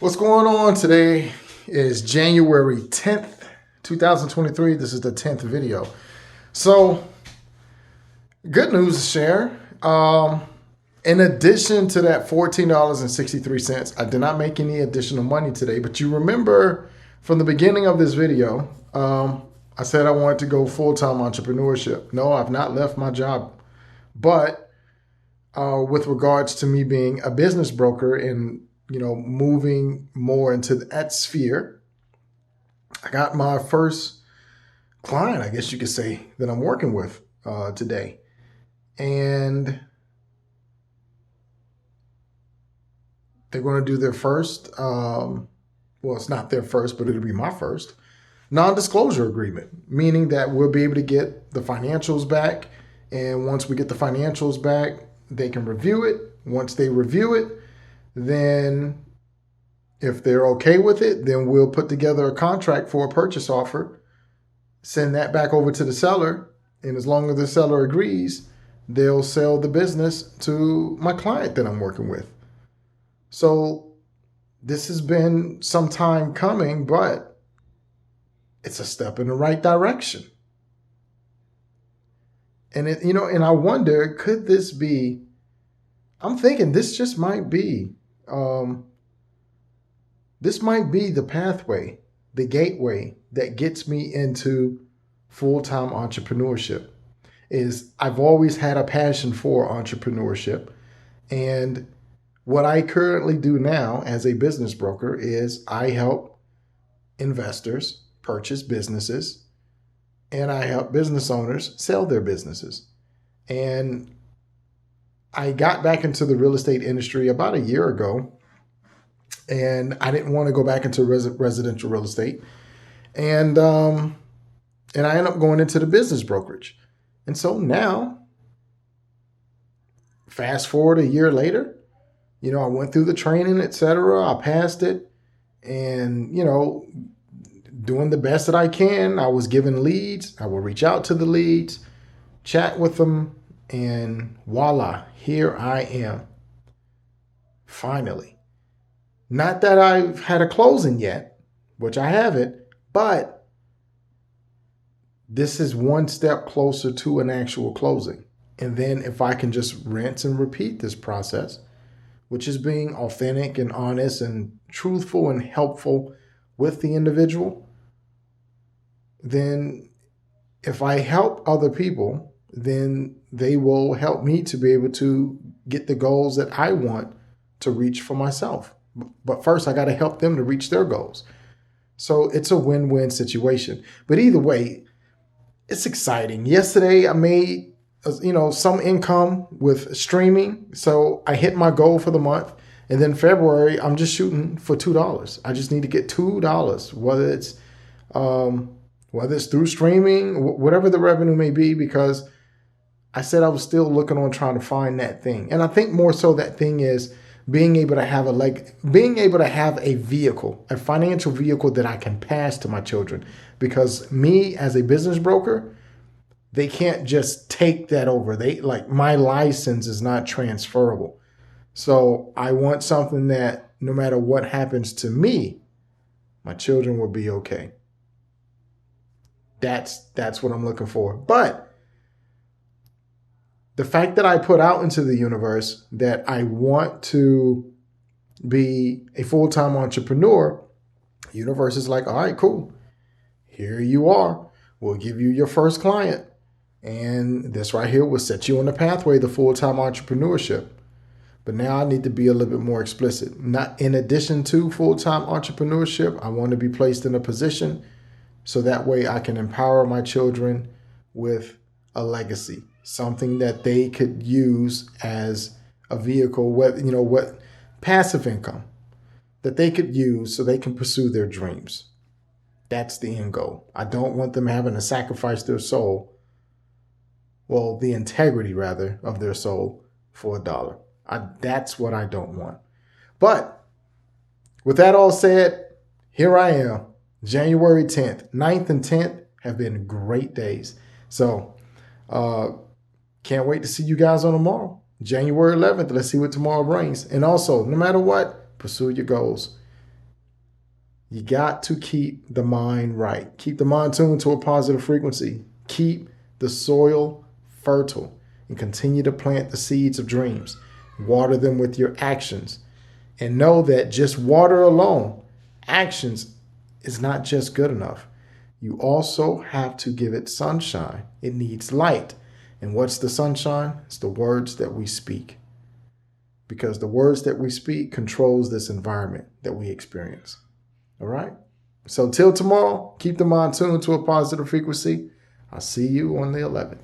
What's going on? Today is January 10th, 2023. This is the 10th video. So, good news to share. In addition to that $14.63, I did not make any additional money today. But you remember from the beginning of this video, I said I wanted to go full-time entrepreneurship. No, I've not left my job. But with regards to me being a business broker and moving more into that sphere, I got my first client, I guess you could say, that I'm working with today. And they're going to do their first, well, it's not their first, but it'll be my first non-disclosure agreement, meaning that we'll be able to get the financials back. And once we get the financials back, they can review it. Once they review it, then if they're okay with it, then we'll put together a contract for a purchase offer, send that back over to the seller. And as long as the seller agrees, they'll sell the business to my client that I'm working with. So this has been some time coming, but it's a step in the right direction. And and I wonder, could this be, I'm thinking this just might be, this might be the pathway, the gateway that gets me into full-time entrepreneurship. Is I've always had a passion for entrepreneurship. And what I currently do now as a business broker is I help investors purchase businesses, and I help business owners sell their businesses. And I got back into the real estate industry about a year ago, and I didn't want to go back into residential real estate. And I ended up going into the business brokerage. And so now, fast forward a year later, I went through the training, etc. I passed it, and, doing the best that I can. I was given leads. I will reach out to the leads, chat with them, and voila, here I am. Finally. Not that I've had a closing yet, which I haven't, but this is one step closer to an actual closing. And then if I can just rinse and repeat this process, which is being authentic and honest and truthful and helpful with the individual, then if I help other people, then they will help me to be able to get the goals that I want to reach for myself. But first, I got to help them to reach their goals. So it's a win-win situation. But either way, it's exciting. Yesterday, I made some income with streaming. So I hit my goal for the month. And then February, I'm just shooting for $2. I just need to get $2, whether it's through streaming, whatever the revenue may be, because I said I was still looking on trying to find that thing. And I think more so that thing is being able to have a vehicle, a financial vehicle that I can pass to my children. Because me as a business broker, they can't just take that over. My license is not transferable. So I want something that no matter what happens to me, my children will be okay. That's what I'm looking for. But the fact that I put out into the universe that I want to be a full-time entrepreneur, the universe is like, all right, cool. Here you are. We'll give you your first client. And this right here will set you on the pathway to full-time entrepreneurship. But now I need to be a little bit more explicit. Not in addition to full-time entrepreneurship, I want to be placed in a position so that way I can empower my children with a legacy, something that they could use as a vehicle, what passive income that they could use so they can pursue their dreams. That's the end goal. I don't want them having to sacrifice their soul, well, the integrity rather of their soul for $1. That's what I don't want. But with that all said, here I am, January 10th. 9th and 10th have been great days. So can't wait to see you guys on tomorrow, January 11th. Let's see what tomorrow brings. And also, no matter what, pursue your goals. You got to keep the mind right. Keep the mind tuned to a positive frequency. Keep the soil fertile and continue to plant the seeds of dreams. Water them with your actions. And know that just water alone, actions, is not just good enough. You also have to give it sunshine. It needs light. And what's the sunshine? It's the words that we speak. Because the words that we speak controls this environment that we experience. All right? So till tomorrow, keep the mind tuned to a positive frequency. I'll see you on the 11th.